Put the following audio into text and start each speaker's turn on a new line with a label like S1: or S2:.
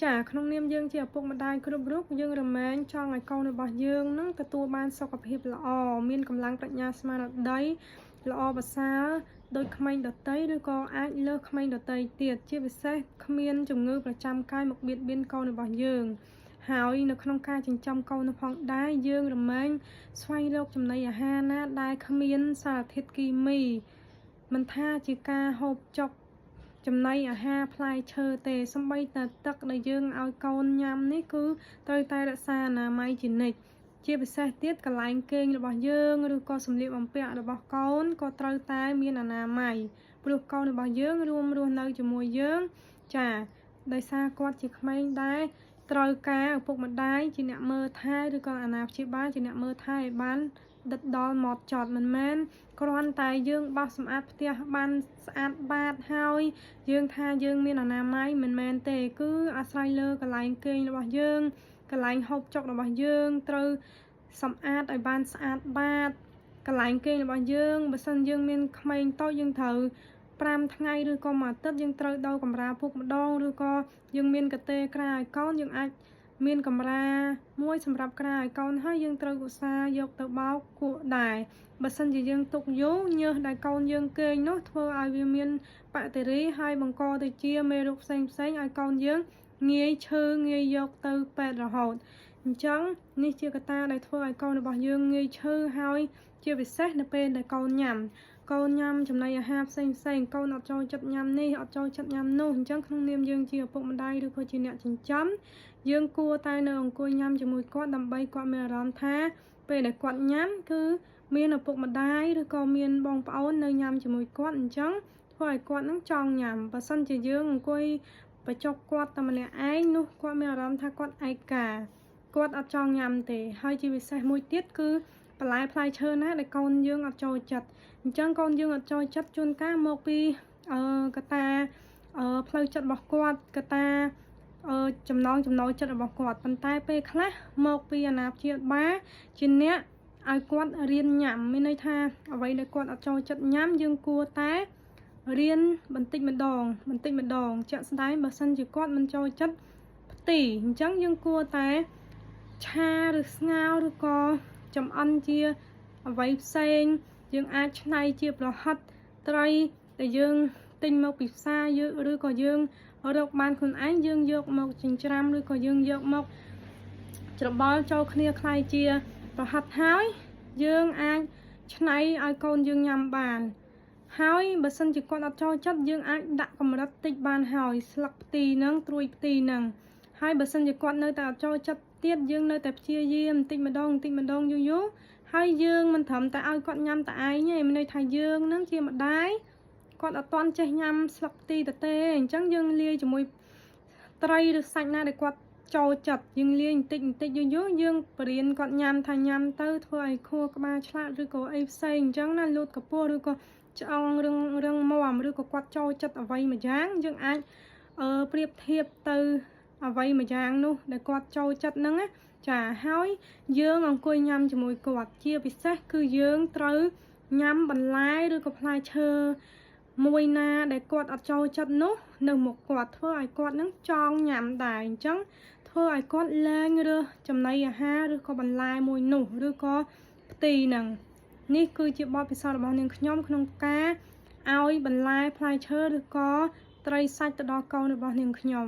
S1: ចាក្នុងនាមយើងជាឪពុកម្ដាយគ្រប់រូបយើងរមែងចង់ឲ្យកូនរបស់យើងនឹងទទួលបានសុខភាពល្អមានកម្លាំងប្រាជ្ញាស្មារតីល្អប្រសើរដោយក្មេងដតីឬក៏អាចលើសក្មេងដតីទៀតជាពិសេសគ្មានជំងឺប្រចាំកាយមកបៀតបៀនកូនរបស់យើងហើយនៅក្នុងការចិញ្ចឹមកូននៅផងដែរយើងរមែងស្វែងរកចំណីអាហារណាដែលគ្មានសារធាតុគីមីមិនថាជាការហូបចុកចំណីអាហារផ្លែឈើទេសូម្បីតែទឹកដែលយើងឲ្យកូនញ៉ាំនេះគឺត្រូវតែរក្សាអនាម័យជានិច្ចជាពិសេសទៀតកន្លែងគេងរបស់យើងឬក៏សម្លៀកបំពាក់របស់កូនក៏ត្រូវតែមានអនាម័យព្រោះកូនរបស់យើងរួមរស់នៅជាមួយយើងចាដោយសារគាត់ជាក្មេងដែរត្រូវការឪពុកម្ដាយជាអ្នកមើលថែឬក៏អាណាព្យាបាលជាអ្នកមើលថែឲ្យបានដិតដល់ម៉ត់ចត់មិនមែនគ្រាន់តែយើងបោសសម្អាតផ្ទះបានស្អាតបាតហើយយើងថាយើងមានអនាម័យមិនមែនទេគឺអាស្រ័យលើកន្លែងគេងរបស់យើងកន្លែងហូបចុករបស់យើងត្រូវសម្អាតឲ្យបានស្អាតបាតកន្លែងគេងរបស់យើងបើសិនយើងមានក្មេងតូចយើងត្រូវ5ថ្ងៃឬក៏មួយអាទិត្យយើងត្រូវដោកម្រាលពុកម្ដងឬក៏យើងមានកតេក្រាឲ្យកូនយើងអាចមានកម្រាមួយសម្រាប់ក្រាឲ្យកូនហើយយើងត្រូវឧស្សាហ៍យកទៅបោកគក់ដែរបើសិនជាយើងទុកយូរញើសដែលកូនយើងគេងនោះធ្វើឲ្យវាមានបាក់តេរីហើយបង្កទៅជាមេរោគផ្សេងឲ្យកូនយើងងាយឈឺងាយយកទៅពេទ្យរហូតអញ្ចឹងនេះជាកត្តាដែលធ្វើឲ្យកូនរបស់យើងងាយឈឺហើយជាពិសេសនៅពេលដែលកូនញ៉ាំចំណីអាហារផ្សេងកូនអត់ចូលចិត្តញ៉ាំនេះអត់ចូលចិត្តញ៉ាំនោះអញ្ចឹងក្នុងនាមយើងជាឪពុកម្ដាយឬក៏ជាអ្នកចិញ្ចឹមយើងគួរតែនៅអង្គុយញ៉ាំជាមួយគាត់ដើម្បីគាត់មានអារម្មណ៍ថាពេលដែលគាត់ញ៉ាំគឺមានឪពុកម្ដាយឬក៏មានបងប្អូននៅញ៉ាំជាមួយគាត់អញ្ចឹងធ្វើឲ្យគាត់នឹងចង់ញ៉ាំបើសិនជាយើងអង្គុយបញ្ចុកគាត់តែម្នាក់ឯងនោះគាត់មានអារម្មណ៍ថាគាត់ឯកាគាត់អត់ចង់ញ៉ាំទេហើយជាពិសេសមួយទៀតគឺបន្លែផ្លែឈើណាដែលកូនយើងអត់ចូលចិត្តអញ្ចឹងកូនយើងអត់ចូលចិត្តជួនកាលមកពីកត្តាផ្លូវចិត្តរបស់គាត់កត្តាចំណូលចិត្តរបស់គាត់ប៉ុន្តែពេលខ្លះមកពីអាណាព្យាបាលជាអ្នកឲ្យគាត់រៀនញ៉ាំមានន័យថាអ្វីដែលគាត់អត់ចូលចិត្តញ៉ាំយើងគួរតែរៀនបន្តិចម្ដងជាក់ស្ដែងបើសិនជាគាត់មិនចូលចិត្តផ្ទីអញ្ចឹងយើងគួរតែឆាឬស្ងោរឬក៏ចំអិនជាអ្វីផ្សេងយើងអាចច្នៃជាប្រហិតត្រីដែលយើងទិញមកពីផ្សារឬក៏យើងរកបានខ្លួនឯងយើងយកមកចិញ្ច្រាំឬក៏យើងយកមកច្របល់ចូលគ្នាคล้ายជាប្រហិតហើយយើងអាចច្នៃឲ្យកូនយើងញ៉ាំបានហើយបើសិនជាគាត់អត់ចូលចិត្តយើងអាចដាក់កម្រិតតិចបានហើយស្លឹកផ្ទីហ្នឹងត្រួយផ្ទីហ្នឹងហើយបើសិនជាគាត់នៅតែអត់ចូលចិត្តទៀតយើងនៅតែព្យាយាមបន្តិចម្ដងយូរហើយយើងមិនត្រឹមតែឲ្យគាត់ញ៉ាំតែឯងទេមានន័យថាយើងនឹងជាម្ដាយគាត់អត់ទាន់ចេះញ៉ាំស្លឹកផ្ទីទៅទេអញ្ចឹងយើងលាយជាមួយត្រីឬសាច់ណាដែលគាត់ចូលចិត្តយើងលាយបន្តិចយូរយើងបរៀនគាត់ញ៉ាំថាញ៉ាំទៅធ្វើឲ្យខួរក្បាលឆ្លាតឬក៏អីផ្សេងអញ្ចឹងណាលូតកពស់ឬក៏ឆ្អឹងរឹងមាំឬក៏គាត់ចូលចិត្តអ្វីមួយយ៉ាងយើងអាចប្រៀបធៀបទៅអ្វីមួយយ៉ាងនោះដែលគាត់ចូលចិត្តហ្នឹងណាចាហើយយើងអង្គុយញ៉ាំជាមួយគាត់ជាពិសេសគឺយើងត្រូវញ៉ាំបន្លែឬក៏ផ្លែឈើមួយណាដែលគាត់អត់ចូលចិត្តនោះនៅមុខគាត់ធ្វើឲ្យគាត់នឹងចង់ញ៉ាំដែរអញ្ចឹងធ្វើឲ្យគាត់លែងរើសចំណីអាហារឬក៏បន្លែមួយនោះឬក៏ផ្ទីហ្នឹងនេះគឺជាបទពិសោធន៍របស់នាងខ្ញុំក្នុងការឲ្យបន្លែផ្លែឈើឬក៏ត្រីសាច់ទៅដល់កូនរបស់នាងខ្ញុំ